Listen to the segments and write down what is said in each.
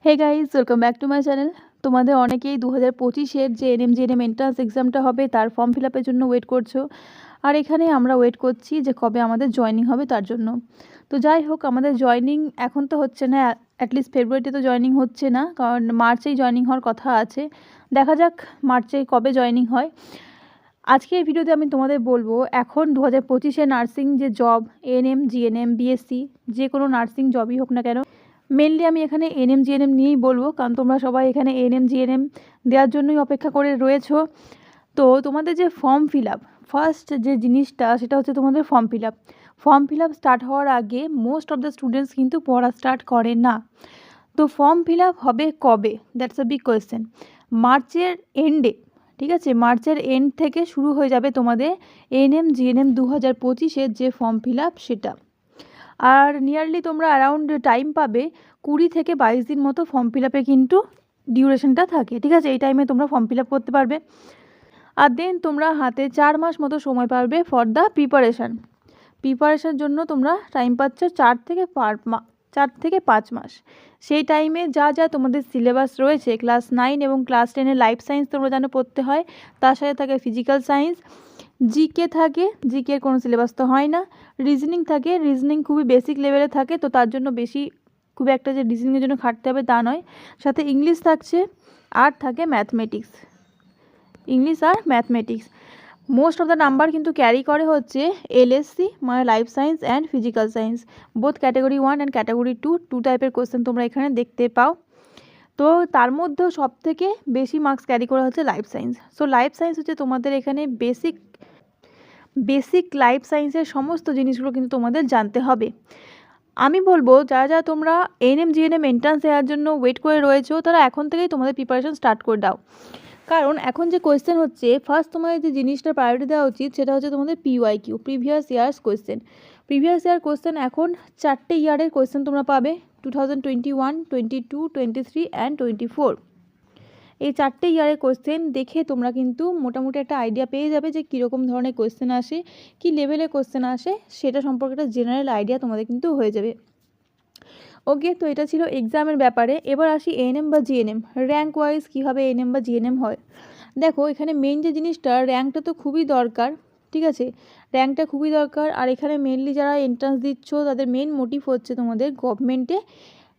Hey guys, welcome back to my channel. তোমাদের অনেকেই 2025-এর যে এনএম এন্ট্রান্স এক্সামটা হবে তার ফর্ম ফিল আপের জন্য ওয়েট করছো, আর এখানে আমরা ওয়েট করছি যে কবে আমাদের জয়নিং হবে তার জন্য। তো যাই হোক, আমাদের জয়নিং এখন তো হচ্ছে না, অ্যাটলিস্ট ফেব্রুয়ারিতে তো জয়নিং হচ্ছে না, কারণ মার্চেই জয়নিং হওয়ার কথা আছে। দেখা যাক মার্চে কবে জয়নিং হয়। আজকে এই ভিডিওতে আমি তোমাদের বলবো এখন 2025-এ নার্সিং যে জব, এএনএম, জিএনএম, বিএসসি, যে কোনো নার্সিং জবই হোক না কেন, মেনলি আমি এখানে এএনএম জিএনএম নিয়েই বলবো, কারণ তোমরা সবাই এখানে এএনএম জিএনএম দেওয়ার জন্যই অপেক্ষা করে রয়েছো। তো তোমাদের যে ফর্ম ফিল আপ, ফার্স্ট যে জিনিসটা সেটা হচ্ছে তোমাদের ফর্ম ফিল আপ স্টার্ট হওয়ার আগে মোস্ট অফ দ্য স্টুডেন্টস কিন্তু পড়া স্টার্ট করে না। তো ফর্ম ফিল আপ হবে কবে, দ্যাটস আ বিগ কোয়েশ্চেন। মার্চের এন্ডে, ঠিক আছে, মার্চের এন্ড থেকে শুরু হয়ে যাবে তোমাদের এএনএম জিএনএম 2025-এর যে ফর্ম ফিল আপ সেটা। আর নিয়ারলি তোমরা অ্যারাউন্ড টাইম পাবে 20 থেকে 22 দিন মতো ফর্ম ফিল আপে কিন্তু ডিউরেশনটা থাকে, ঠিক আছে। এই টাইমে তোমরা ফর্ম ফিল আপ করতে পারবে। আর দেন তোমরা হাতে 4 মাস মতো সময় পাবে ফর দ্য প্রিপারেশান জন্য তোমরা টাইম পাচ্ছ 4 থেকে 5 মাস। সেই টাইমে যা যা তোমাদের সিলেবাস রয়েছে, ক্লাস 9 এবং ক্লাস 10-এর লাইফ সায়েন্স তোমরা জানো পড়তে হয়, তার সাথে থাকে ফিজিক্যাল সায়েন্স, জিকে থাকে, জিকের কোনো সিলেবাস তো হয় না, রিজনিং থাকে, রিজনিং খুবই বেসিক লেভেলে থাকে, তো তার জন্য বেশি খুব একটা যে রিজনিংয়ের জন্য খাটতে হবে তা নয়। সাথে ইংলিশ থাকছে, আর থাকে ম্যাথমেটিক্স, ইংলিশ আর mathematics. Most of the number কিন্তু ক্যারি করে হচ্ছে এলএসসি, মানে life science and physical science, both category 1 and category 2 টাইপের কোয়েশ্চেন তোমরা এখানে দেখতে পাও। তো তার মধ্যেও সব থেকে বেশি মার্কস ক্যারি করা হচ্ছে life science. So life science হচ্ছে তোমাদের এখানে বেসিক লাইফ সায়েন্সের সমস্ত জিনিসগুলো কিন্তু তোমাদের জানতে হবে। আমি বলবো যারা যারা তোমরা এএনএম জিএনএম এন্ট্রান্স দেওয়ার জন্য ওয়েট করে রয়েছো, তারা এখন থেকেই তোমাদের প্রিপারেশন স্টার্ট করে দাও। কারণ এখন যে কোয়েশ্চেন হচ্ছে, ফার্স্ট তোমাদের যে জিনিসটা প্রায়োরিটি দেওয়া উচিত সেটা হচ্ছে তোমাদের PYQ, previous years question. Previous year question এখন 4টে ইয়ারের কোয়েশ্চেন তোমরা পাবে, 2021, 22, 23 অ্যান্ড 24। এই 4টে ইয়ারের কোয়েশ্চেন দেখে তোমরা কিন্তু মোটামুটি একটা আইডিয়া পেয়ে যাবে যে কীরকম ধরনের কোয়েশ্চেন আসে, কী লেভেলের কোয়েশ্চেন আসে, সেটা সম্পর্কে একটা জেনারেল আইডিয়া তোমাদের কিন্তু হয়ে যাবে। ওকে, তো এটা ছিল এক্সামের ব্যাপারে। এবার আসি এএনএম বা জিএনএম র্যাঙ্ক ওয়াইজ কীভাবে এএনএম বা জিএনএম হয়। দেখো এখানে মেন যে জিনিসটা, র্যাঙ্কটা তো খুবই দরকার, ঠিক আছে, র্যাঙ্কটা খুবই দরকার। আর এখানে মেনলি যারা এন্ট্রান্স দিচ্ছ তাদের মেন মোটিভ হচ্ছে তোমাদের গভর্নমেন্টে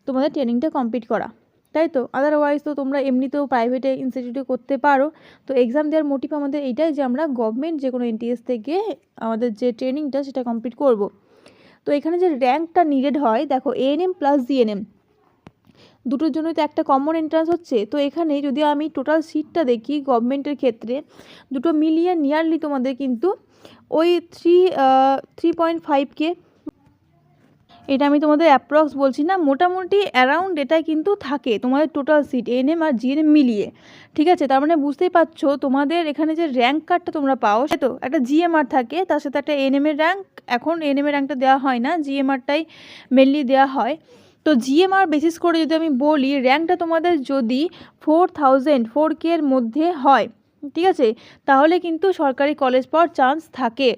তোমাদের ট্রেনিংটা কমপ্লিট করা, তাই তো। আদারওয়াইজ তো তোমরা এমনিতেও প্রাইভেটে ইনস্টিটিউটে করতে পারো। তো এক্সাম দেওয়ার মোটিভ আমাদের এইটাই যে আমরা গভর্নমেন্ট যে কোনো এনটিএস থেকে আমাদের যে ট্রেনিংটা সেটা কমপ্লিট করব। তো এখানে যে র্যাঙ্কটা নিডেড হয়, দেখো এএনএম প্লাস জিএনএম দুটোর জন্যই তো একটা কমন এন্ট্রান্স হচ্ছে। তো এখানে যদি আমি টোটাল সিটটা দেখি গভর্নমেন্টের ক্ষেত্রে, দুটো মিলিয়ে নিয়ারলি তোমাদের কিন্তু ওই 3.5K, এটা আমি তোমাদের অ্যাপ্রক্স বলছি না, মোটামুটি অ্যারাউন্ড এটাই কিন্তু থাকে তোমাদের টোটাল সিট এএনএম আর জিএনএম মিলিয়ে, ঠিক আছে। তার মানে বুঝতেই পারছো তোমাদের এখানে যে র্যাঙ্ক কার্ডটা তোমরা পাও, সে তো একটা জিএমআর থাকে, তার সাথে একটা এএনএমের র্যাঙ্ক। এখন এএনএমের র্যাঙ্কটা দেওয়া হয় না, জিএমআরটাই মেনলি দেওয়া হয়। তো জিএমআর বেসিস করে যদি আমি বলি, র্যাঙ্কটা তোমাদের যদি 4K এর মধ্যে হয়, ঠিক আছে, তাহলে কিন্তু সরকারি কলেজ পাওয়ার চান্স থাকে।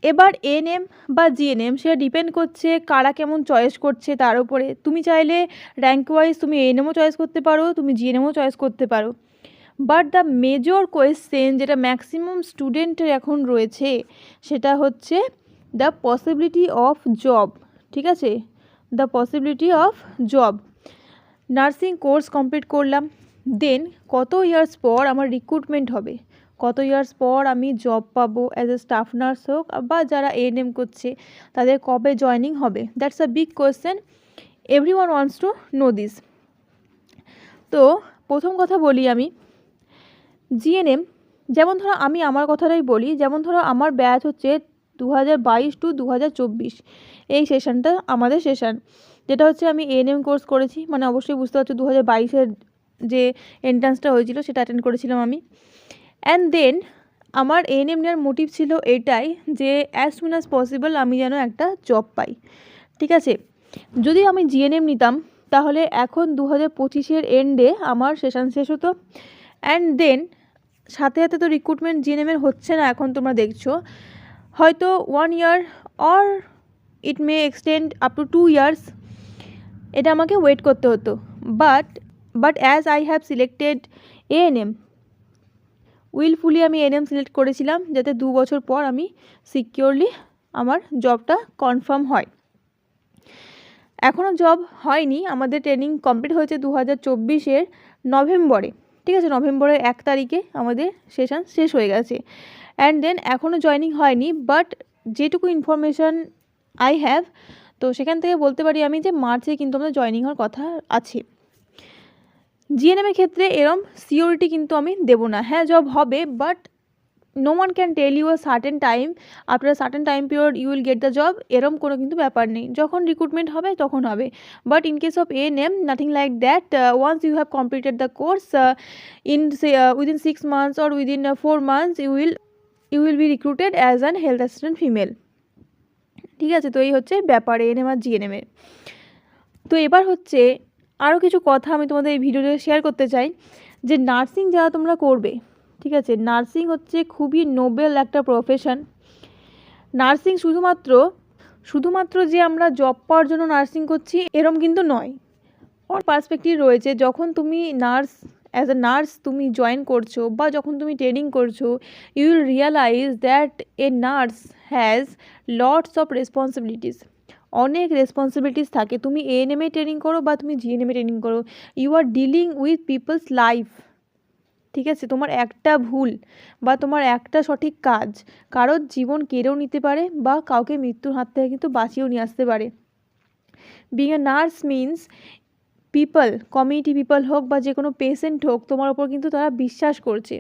এবার এএনএম বা জিএনএম সেটা ডিপেন্ড করছে কারা কেমন চয়েস করছে তার উপরে। তুমি চাইলে র্যাঙ্ক ওয়াইজ তুমি এএনএমও চয়েস করতে পারো, তুমি জিএনএমও চয়েস করতে পারো। বাট দ্য মেজর কোয়েশ্চেন যেটা ম্যাক্সিমাম স্টুডেন্টের এখন রয়েছে সেটা হচ্ছে দ্য পসিবিলিটি অফ জব, ঠিক আছে, the possibility of job. Nursing course complete করলাম, দেন কত ইয়ার্স পর আমার রিক্রুটমেন্ট হবে, কত ইয়ার্স পর আমি জব পাবো অ্যাজ এ স্টাফ নার্স হোক, বা যারা এএনএম করছে তাদের কবে জয়নিং হবে, that's a big question. Everyone wants to know this. তো প্রথম কথা বলি আমি জিএনএম, যেমন ধরো আমি আমার কথাটাই বলি, যেমন ধরো আমার ব্যাচ হচ্ছে 2022 টু 2024, এই সেশনটা আমাদের সেশন, যেটা হচ্ছে আমি এএনএম কোর্স করেছি, মানে অবশ্যই বুঝতে পারছো 2022-এর যে এন্ট্রান্সটা হয়েছিল সেটা অ্যাটেন্ড করেছিলাম আমি। অ্যান্ড দেন আমার এএনএম নেওয়ার মোটিভ ছিল এটাই যে অ্যাজ সুন অ্যাজ পসিবল আমি যেন একটা জব পাই, ঠিক আছে। যদি আমি জিএনএম নিতাম তাহলে এখন 2025-এর এন্ডে আমার সেশন শেষ হতো। অ্যান্ড দেন সাথে সাথে তো রিক্রুটমেন্ট জিএনএমের হচ্ছে না এখন, তোমরা দেখছো, হয়তো 1 year or it may extend up to 2 years। এটা আমাকে ওয়েট করতে হতো। But as I have selected ANM, willfully আমি এএনএম সিলেক্ট করেছিলাম যাতে 2 বছর পর আমি সিকিউরলি আমার জবটা কনফার্ম হয়। এখনও জব হয়নি, আমাদের ট্রেনিং কমপ্লিট হয়েছে 2024-এর নভেম্বরে, ঠিক আছে, নভেম্বরের 1 তারিখে আমাদের সেশন শেষ হয়ে গেছে। অ্যান্ড দেন এখনও জয়নিং হয়নি, বাট যেটুকু ইনফরমেশান আই হ্যাভ, তো সেখান থেকে বলতে পারি আমি যে মার্চে কিন্তু আমাদের জয়নিং হওয়ার কথা আছে। জিএনএমের ক্ষেত্রে এরম সিওরিটি কিন্তু আমি দেবো না। হ্যাঁ, জব হবে, but no one can tell you a certain time, after certain time period you will get the job, এরম কোনো কিন্তু ব্যাপার নেই। যখন রিক্রুটমেন্ট হবে তখন হবে। But in case of ANM nothing like that. Once you have completed the course in within 6 months or within 4 months you will be recruited as an health assistant female, ঠিক আছে। তো এই হচ্ছে ব্যাপার এএনএম আর জিএনএমের। তো এবার হচ্ছে আরও কিছু কথা আমি তোমাদের এই ভিডিওতে শেয়ার করতে চাই, যে নার্সিং যারা তোমরা করবে, ঠিক আছে, নার্সিং হচ্ছে খুবই নোবেল একটা প্রফেশন। নার্সিং শুধুমাত্র যে আমরা জব পাওয়ার জন্য নার্সিং করছি এরম কিন্তু নয়। অর পার্সপেক্টিভ রয়েছে, যখন তুমি অ্যাজ এ নার্স তুমি জয়েন করছো বা যখন তুমি ট্রেনিং করছো, you will realise that a nurse has lots of responsibilities. অনেক রেসপন্সিবিলিটিস থাকে। তুমি এএনএমে ট্রেনিং করো বা তুমি জিএনএমে ট্রেনিং করো, you are dealing with people's life, ঠিক আছে। তোমার একটা ভুল বা তোমার একটা সঠিক কাজ কারোর জীবন কেড়েও নিতে পারে বা কাউকে মৃত্যুর হাত থেকে কিন্তু বাঁচিয়েও নিয়ে আসতে পারে। Being a nurse means people, community people হোক বা যে কোনো পেশেন্ট হোক, তোমার ওপর কিন্তু তারা বিশ্বাস করছে।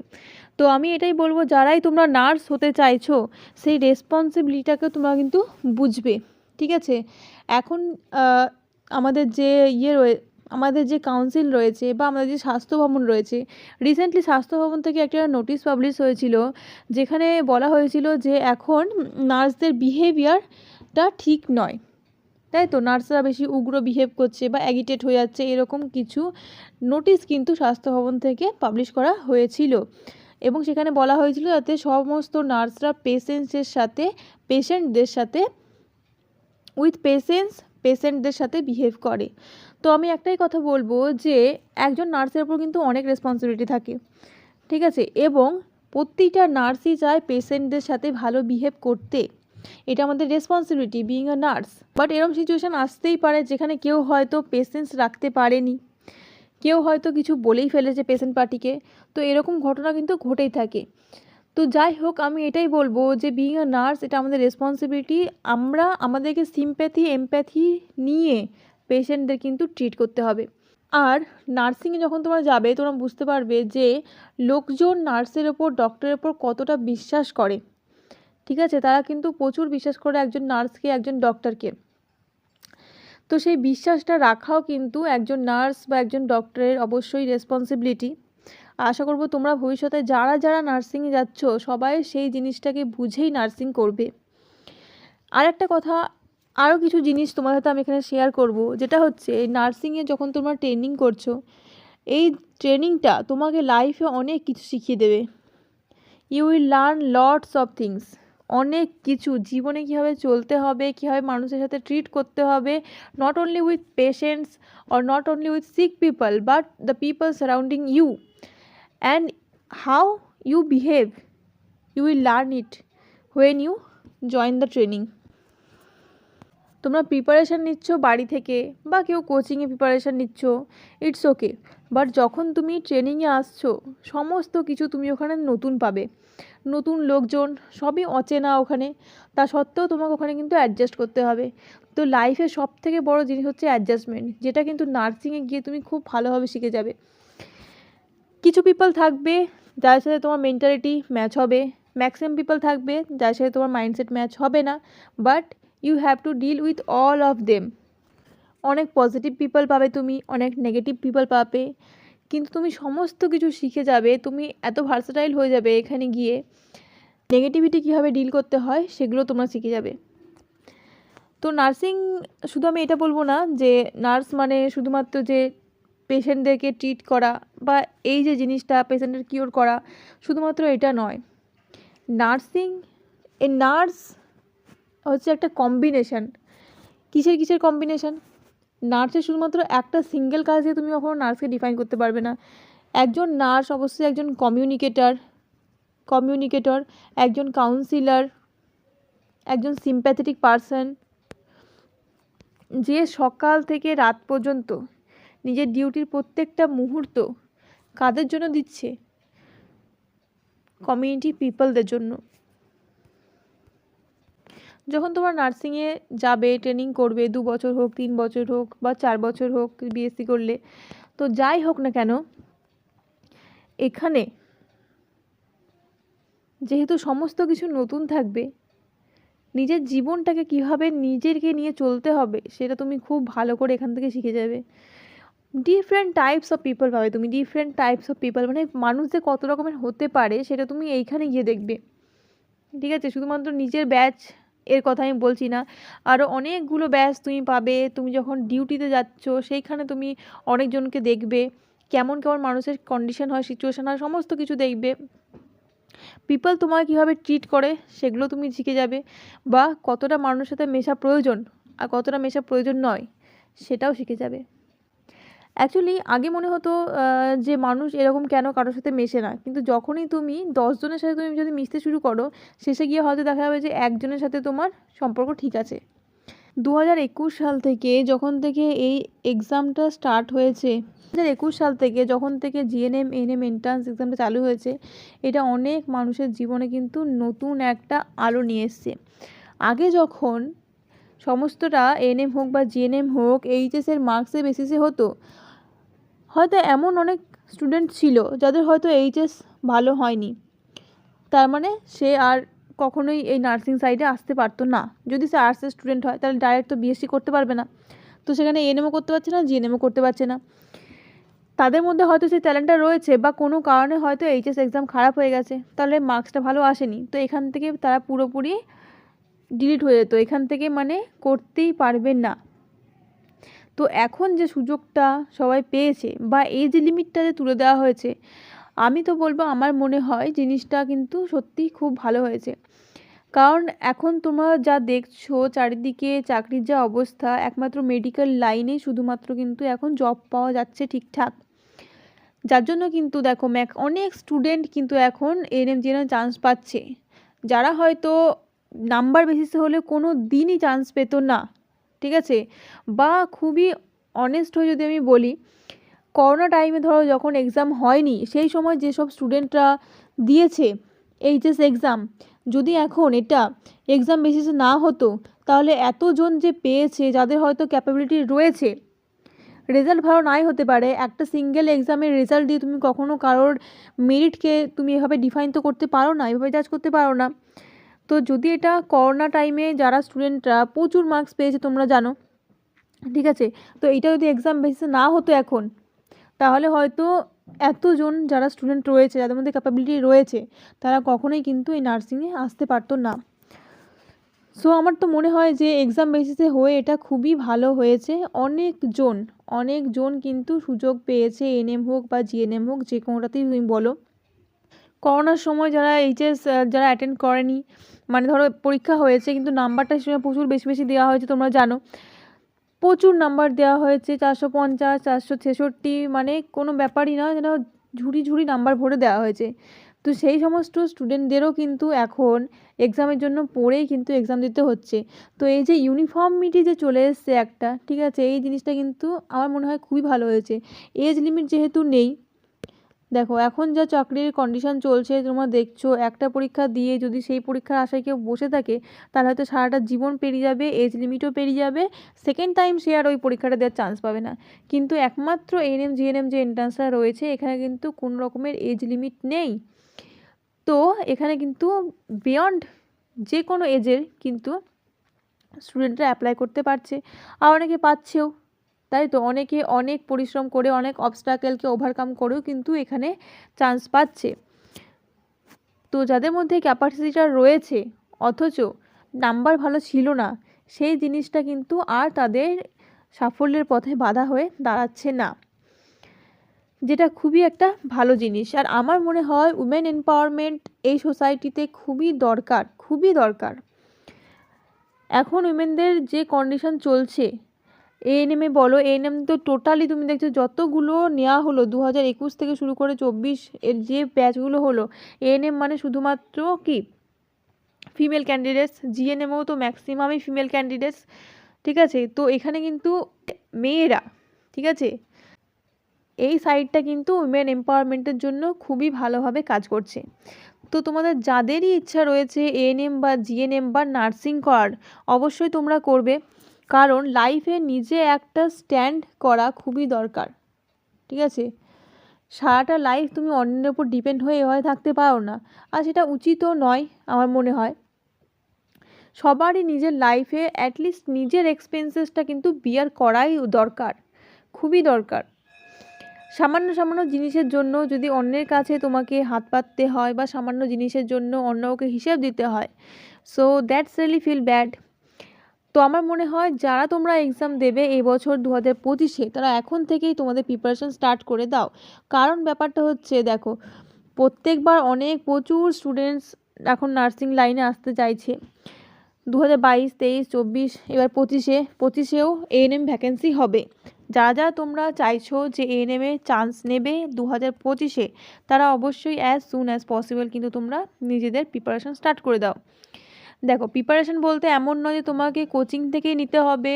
তো আমি এটাই বলবো, যারাই তোমরা নার্স হতে চাইছো সেই রেসপন্সিবিলিটিটাকে তোমরা কিন্তু বুঝবে, ঠিক আছে। এখন আমাদের যে আমাদের যে কাউন্সিল রয়েছে বা আমাদের যে স্বাস্থ্য ভবন রয়েছে, রিসেন্টলি স্বাস্থ্য ভবন থেকে একটা নোটিশ পাবলিশ হয়েছিল, যেখানে বলা হয়েছিল যে এখন নার্সদের বিহেভিয়ারটা ঠিক নয়, তাই তো, নার্সরা বেশি উগ্র বিহেভ করছে বা অ্যাগিটেট হয়ে যাচ্ছে, এরকম কিছু নোটিশ কিন্তু স্বাস্থ্য ভবন থেকে পাবলিশ করা হয়েছিল। এবং সেখানে বলা হয়েছিল যাতে সমস্ত নার্সরা পেশেন্টদের সাথে উইথ পেশেন্টদের সাথে বিহেভ করে। তো আমি একটাই কথা বলবো যে একজন নার্সের ওপর কিন্তু অনেক রেসপন্সিবিলিটি থাকে, ঠিক আছে, এবং প্রতিটা নার্সই চায় পেশেন্টদের সাথে ভালো বিহেভ করতে। এটা আমাদের responsibility being a nurse. But এরকম সিচুয়েশান আসতেই পারে যেখানে কেউ হয়তো পেশেন্স রাখতে পারেনি, কেউ হয়তো কিছু বলেই ফেলেছে পেশেন্ট পার্টিকে। তো এরকম ঘটনা কিন্তু ঘটেই থাকে। তো যাই হোক, আমি এটাই বলবো যে বিইং আ নার্স এটা আমাদের রেসপন্সিবিলিটি। আমাদেরকে সিম্প্যাথি এমপ্যাথি নিয়ে পেশেন্টদের কিন্তু ট্রিট করতে হবে। আর নার্সিংয়ে যখন তোমরা যাবে তোমরা বুঝতে পারবে যে লোকজন নার্সের ওপর, ডক্টরের ওপর কতটা বিশ্বাস করে, ঠিক আছে। তারা কিন্তু প্রচুর বিশ্বাস করে একজন নার্সকে, একজন ডক্টরকে। তো সেই বিশ্বাসটা রাখাও কিন্তু একজন নার্স বা একজন ডক্টরের অবশ্যই রেসপন্সিবিলিটি। আশা করব তোমরা ভবিষ্যতে যারা নার্সিংয়ে যাচ্ছ সবাই সেই জিনিসটাকে বুঝেই নার্সিং করবে। আর একটা কথা, আরও কিছু জিনিস তোমার সাথে আমি এখানে শেয়ার করব, যেটা হচ্ছে নার্সিংয়ে যখন তোমরা ট্রেনিং করছো, এই ট্রেনিংটা তোমাকে লাইফে অনেক কিছু শিখিয়ে দেবে। You will learn lots of things, অনেক কিছু, জীবনে কীভাবে চলতে হবে, কীভাবে মানুষের সাথে ট্রিট করতে হবে, not only with patients or not only with sick people but the people surrounding you, and how you behave, you will learn it when you join the training. তোমরা প্রিপারেশান নিচ্ছ বাড়ি থেকে বা কেউ কোচিংয়ে প্রিপারেশান নিচ্ছ, ইটস ওকে, বাট যখন তুমি ট্রেনিংয়ে আসছো সমস্ত কিছু তুমি ওখানে নতুন পাবে, নতুন লোকজন, সবই অচেনা ওখানে। তা সত্ত্বেও তোমাকে ওখানে কিন্তু অ্যাডজাস্ট করতে হবে। তো লাইফে সব থেকে বড়ো জিনিস হচ্ছে অ্যাডজাস্টমেন্ট, যেটা কিন্তু নার্সিংয়ে গিয়ে তুমি খুব ভালোভাবে শিখে যাবে। কিছু পিপল থাকবে যার সাথে তোমার মেন্টালিটি ম্যাচ হবে, ম্যাক্সিমাম পিপল থাকবে যার সাথে তোমার মাইন্ডসেট ম্যাচ হবে না, but you have to deal with all of them. অনেক পজিটিভ পিপল পাবে তুমি, অনেক নেগেটিভ পিপল পাবে, কিন্তু তুমি সমস্ত কিছু শিখে যাবে, তুমি এত ভার্সেটাইল হয়ে যাবে এখানে গিয়ে, নেগেটিভিটি কীভাবে ডিল করতে হয় সেগুলো তোমরা শিখে যাবে। তো নার্সিং, শুধু আমি এটা বলবো না যে নার্স মানে শুধুমাত্র যে পেশেন্টদেরকে ট্রিট করা বা এই যে জিনিসটা পেশেন্টের কিওর করা, শুধুমাত্র এটা নয়। নার্স হচ্ছে একটা কম্বিনেশান। কিসের কম্বিনেশান? নার্সের শুধুমাত্র একটা সিঙ্গেল কাজ দিয়ে তুমি কখনো নার্সকে ডিফাইন করতে পারবে না। একজন নার্স অবশ্যই একজন কমিউনিকেটর, একজন কাউন্সিলর, একজন সিম্প্যাথেটিক পারসন, যে সকাল থেকে রাত পর্যন্ত নিজের ডিউটির প্রত্যেকটা মুহূর্ত কাদের জন্য দিচ্ছে? কমিউনিটি পিপলদের জন্য। যখন তোমরা নার্সিংয়ে যাবে, ট্রেনিং করবে, 2 বছর হোক, 3 বছর হোক বা 4 বছর হোক বিএসসি করলে, তো যাই হোক না কেন, এখানে যেহেতু সমস্ত কিছু নতুন থাকবে, নিজের জীবনটাকে কীভাবে নিজেকে নিয়ে চলতে হবে সেটা তুমি খুব ভালো করে এখান থেকে শিখে যাবে। ডিফারেন্ট টাইপস অফ পিপল পাবে তুমি, ডিফারেন্ট টাইপস অফ পিপল, মানে মানুষ যে কত রকমের হতে পারে সেটা তুমি এইখানে গিয়ে দেখবে। ঠিক আছে, শুধুমাত্র নিজের ব্যাচ এর কথা আমি বলছি না, আরও অনেকগুলো ব্যাচ তুমি পাবে। তুমি যখন ডিউটিতে যাচ্ছ সেইখানে তুমি অনেকজনকে দেখবে, কেমন কেমন মানুষের কন্ডিশন হয়, সিচুয়েশান হয়, সমস্ত কিছু দেখবে। পিপল তোমাকে কীভাবে ট্রিট করে সেগুলো তুমি শিখে যাবে, বা কতটা মানুষের সাথে মেশা প্রয়োজন আর কতটা মেশা প্রয়োজন নয় সেটাও শিখে যাবে। অ্যাকচুয়ালি আগে মনে হতো যে মানুষ এরকম কেন কারোর সাথে মেশে না, কিন্তু যখনই তুমি 10 জনের সাথে তুমি যদি মিশতে শুরু করো, শেষে গিয়ে হয়তো দেখা যাবে যে একজনের সাথে তোমার সম্পর্ক ঠিক আছে। 2021 সাল থেকে যখন থেকে এই এক্সামটা স্টার্ট হয়েছে, 2021 সাল থেকে যখন থেকে জিএনএম এনএম এন্ট্রান্স এক্সামটা চালু হয়েছে, এটা অনেক মানুষের জীবনে কিন্তু নতুন একটা আলো নিয়ে এসছে। আগে যখন সমস্তটা এনএম হোক বা জিএনএম হোক এইচএসের মার্কসের বেসিসে হতো, হয়তো এমন অনেক স্টুডেন্ট ছিল যাদের হয়তো এইচএস ভালো হয়নি, তার মানে সে আর কখনোই এই নার্সিং সাইডে আসতে পারতো না। যদি সে আর্টসের স্টুডেন্ট হয় তাহলে ডাইরেক্ট তো বিএসসি করতে পারবে না, তো সেখানে এনএমও করতে পারছে না, জিএনএমও করতে পারছে না। তাদের মধ্যে হয়তো সেই ট্যালেন্টটা রয়েছে, বা কোনো কারণে হয়তো এইচএস এক্সাম খারাপ হয়ে গেছে, তাহলে মার্কসটা ভালো আসেনি, তো এখান থেকে তারা পুরোপুরি ডিলিট হয়ে যেত, এখান থেকে মানে করতেই পারবে না। তো এখন যে সুযোগটা সবাই পেয়েছে বা এজ লিমিটটা যে তুলে দেওয়া হয়েছে, আমি তো বলবো আমার মনে হয় জিনিসটা কিন্তু সত্যিই খুব ভালো হয়েছে। কারণ এখন তোমরা যা দেখছো চারিদিকে চাকরির যা অবস্থা, একমাত্র মেডিকেল লাইনেই শুধুমাত্র কিন্তু এখন জব পাওয়া যাচ্ছে ঠিকঠাক, যার জন্য কিন্তু দেখো অনেক স্টুডেন্ট কিন্তু এখন এনএম জিএনএম চান্স পাচ্ছে, যারা হয়তো নাম্বার বেসিসে হলে কোনো দিনই চান্স পেতো না। ঠিক আছে, বা খুবই অনেস্ট হয়ে যদি আমি বলি, করোনা টাইমে ধরো যখন এক্সাম হয়নি, সেই সময় যেসব স্টুডেন্টরা দিয়েছে এইচএস এক্সাম, যদি এখন এটা এক্সাম বেসিসে না হতো, তাহলে এতজন যে পেয়েছে যাদের হয়তো ক্যাপাবিলিটি রয়েছে, রেজাল্ট ভালো নাই হতে পারে, একটা সিঙ্গেল এক্সামের রেজাল্ট দিয়ে তুমি কখনো কারোর মেরিটকে তুমি এভাবে ডিফাইন তো করতে পারো না, এভাবে জাজ করতে পারো না। তো যদি এটা করোনা টাইমে যারা স্টুডেন্টরা প্রচুর মার্কস পেয়েছে তোমরা জানো, ঠিক আছে, তো এইটা যদি এক্সাম বেসিসে না হতো এখন, তাহলে হয়তো এতজন যারা স্টুডেন্ট রয়েছে, যাদের মধ্যে ক্যাপাবিলিটি রয়েছে, তারা কখনোই কিন্তু এই নার্সিংয়ে আসতে পারতো না। সো আমার তো মনে হয় যে এক্সাম বেসিসে হয়ে এটা খুবই ভালো হয়েছে। অনেকজন কিন্তু সুযোগ পেয়েছে, এনএম হোক বা জিএনএম হোক, যে কোনোটাতেই তুমি বলো। করোনার সময় যারা এইচএস যারা অ্যাটেন্ড করেনি, মানে ধরো পরীক্ষা হয়েছে কিন্তু নাম্বারটা সময় প্রচুর বেশি দেওয়া হয়েছে, তোমরা জানো প্রচুর নাম্বার দেওয়া হয়েছে, 450 466, মানে কোনো ব্যাপারই না, যেন ঝুড়ি নাম্বার ভরে দেওয়া হয়েছে। তো সেই সমস্ত স্টুডেন্টদেরও কিন্তু এখন এক্সামের জন্য পড়েই কিন্তু এক্সাম দিতে হচ্ছে। তো এই যে ইউনিফর্মিটি যে চলে এসছে একটা, ঠিক আছে, এই জিনিসটা কিন্তু আমার মনে হয় খুবই ভালো হয়েছে। এজ লিমিট যেহেতু নেই, দেখো এখন যা চাকরির কন্ডিশন চলছে তোমরা দেখছো, একটা পরীক্ষা দিয়ে যদি সেই পরীক্ষার আশায় কেউ বসে থাকে, তাহলে হয়তো সারাটা জীবন পেরিয়ে যাবে, এজ লিমিটও পেরিয়ে যাবে, সেকেন্ড টাইম সে আর ওই পরীক্ষাটা দেওয়ার চান্স পাবে না। কিন্তু একমাত্র এনএম জিএনএম যে এন্ট্রান্সটা রয়েছে, এখানে কিন্তু কোনো রকমের এজ লিমিট নেই। তো এখানে কিন্তু বিয়ন্ড যে কোনো এজের কিন্তু স্টুডেন্টরা অ্যাপ্লাই করতে পারছে, আর অনেকে পাচ্ছেও, তাই তো অনেকে অনেক পরিশ্রম করে, অনেক অবস্ট্রাকেলকে ওভারকাম করেও কিন্তু এখানে চান্স পাচ্ছে। তো যাদের মধ্যে ক্যাপাসিটিটা রয়েছে অথচ নাম্বার ভালো ছিল না, সেই জিনিসটা কিন্তু আর তাদের সাফল্যের পথে বাধা হয়ে দাঁড়াচ্ছে না, যেটা খুবই একটা ভালো জিনিস। আর আমার মনে হয় উমেন এম্পাওয়ারমেন্ট এই সোসাইটিতে খুবই দরকার। এখন উমেনদের যে কন্ডিশন চলছে, এএনএম এ বলো, এএনএম তো টোটালি তুমি দেখছো যতগুলো নেওয়া হলো 2021 থেকে শুরু করে 24 এর যে ব্যাচগুলো হলো, এএনএম মানে শুধুমাত্র কি ফিমেল ক্যান্ডিডেটস, জিএনএমও তো ম্যাক্সিমামই ফিমেল ক্যান্ডিডেটস, ঠিক আছে। তো এখানে কিন্তু মেয়েরা, ঠিক আছে, এই সাইডটা কিন্তু উইমেন এম্পাওয়ারমেন্টের জন্য খুবই ভালোভাবে কাজ করছে। তো তোমাদের যাদেরই ইচ্ছা রয়েছে এএনএম বা জিএনএম বা নার্সিং করার, অবশ্যই তোমরা করবে, কারণ লাইফে নিজে একটা স্ট্যান্ড করা খুবই দরকার, ঠিক আছে। সারাটা লাইফ তুমি অন্যের উপর ডিপেন্ড হয়ে এভাবে থাকতে পারো না, আর সেটা উচিতও নয় আমার মনে হয়। সবারই নিজের লাইফে অ্যাটলিস্ট নিজের এক্সপেন্সেসটা কিন্তু বিয়ার করাই দরকার, খুবই দরকার। সামান্য সামান্য জিনিসের জন্য যদি অন্যের কাছে তোমাকে হাত পাততে হয় বা সামান্য জিনিসের জন্য অন্যকে হিসেব দিতে হয়, so that's really feel bad. তো আমার মনে হয় যারা তোমরা এক্সাম দেবে এই বছর 2025-এ, তারা এখন থেকেই তোমাদের প্রিপারেশন স্টার্ট করে দাও। কারণ ব্যাপারটা হচ্ছে দেখো, প্রত্যেকবার প্রচুর স্টুডেন্টস এখন নার্সিং লাইনে আসতে চাইছে। 2022, 23, 24, এবার 25-এও এএনএম ভ্যাকেন্সি হবে। যারা তোমরা চাইছো যে এএনএমে চান্স নেবে 2025-এ, তারা অবশ্যই অ্যাজ সুন অ্যাজ পসিবল কিন্তু তোমরা নিজেদের প্রিপারেশন স্টার্ট করে দাও। দেখো, প্রিপারেশন বলতে এমন নয় যে তোমাকে কোচিং থেকেই নিতে হবে।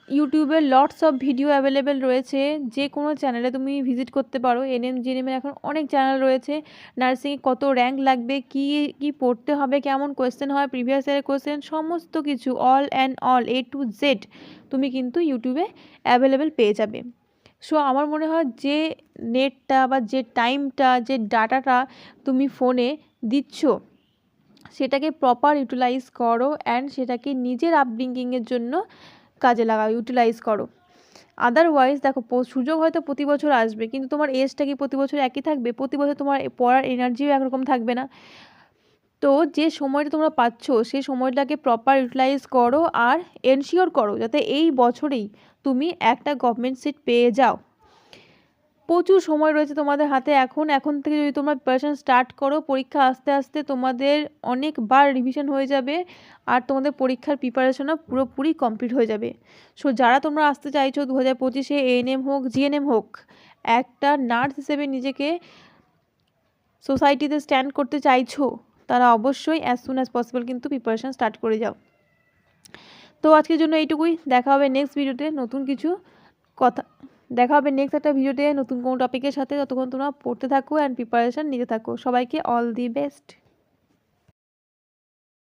ইউটিউবে লটস অফ ভিডিও অ্যাভেলেবেল রয়েছে, যে কোনো চ্যানেলে তুমি ভিজিট করতে পারো। এনএম জিএনএমের এখন অনেক চ্যানেল রয়েছে। নার্সিংয়ে কত র্যাঙ্ক লাগবে, কি কি পড়তে হবে, কেমন কোয়েশ্চেন হয়, প্রিভিয়াস ইয়ারের কোয়েশ্চেন, সমস্ত কিছু all and all A to Z তুমি কিন্তু ইউটিউবে অ্যাভেলেবেল পেয়ে যাবে। সো আমার মনে হয় যে নেটটা বা যে টাইমটা, যে ডাটাটা তুমি ফোনে দিচ্ছ, সেটাকে প্রপার ইউটিলাইজ করো অ্যান্ড সেটাকে নিজের আপব্রিঙ্গিংয়ের জন্য কাজে লাগাও, ইউটিলাইজ করো। আদারওয়াইজ দেখো, সুযোগ হয়তো প্রতি বছর আসবে, কিন্তু তোমার এজটা কি প্রতি বছর একই থাকবে? প্রতি বছর তোমার পড়ার এনার্জিও একরকম থাকবে না। তো যে সময়টা তোমরা পাচ্ছ সেই সময়টাকে প্রপার ইউটিলাইজ করো আর এনশিওর করো যাতে এই বছরেই তুমি একটা গভর্নমেন্ট সিট পেয়ে যাও। প্রচুর সময় রয়েছে তোমাদের হাতে। এখন থেকে যদি তোমরা প্রিপারেশন স্টার্ট করো, পরীক্ষা আস্তে আস্তে তোমাদের অনেকবার রিভিশন হয়ে যাবে আর তোমাদের পরীক্ষার প্রিপারেশনও পুরোপুরি কমপ্লিট হয়ে যাবে। সো যারা তোমরা আসতে চাইছো 2025-এ, এএনএম হোক জিএনএম হোক, একটা নার্স হিসেবে নিজেকে সোসাইটিতে স্ট্যান্ড করতে চাইছো, তারা অবশ্যই অ্যাজ সুন অ্যাজ পসিবল কিন্তু প্রিপারেশন স্টার্ট করে যাও। তো আজকের জন্য এইটুকুই। দেখা হবে নেক্সট ভিডিওতে নতুন কিছু কথা, দেখা হবে নেক্সট একটা ভিডিওতে নতুন কোনো টপিকের সাথে। ততক্ষণ তোমরা পড়তে থাকো অ্যান্ড প্রিপারেশান নিতে থাকো। সবাইকে অল দি বেস্ট।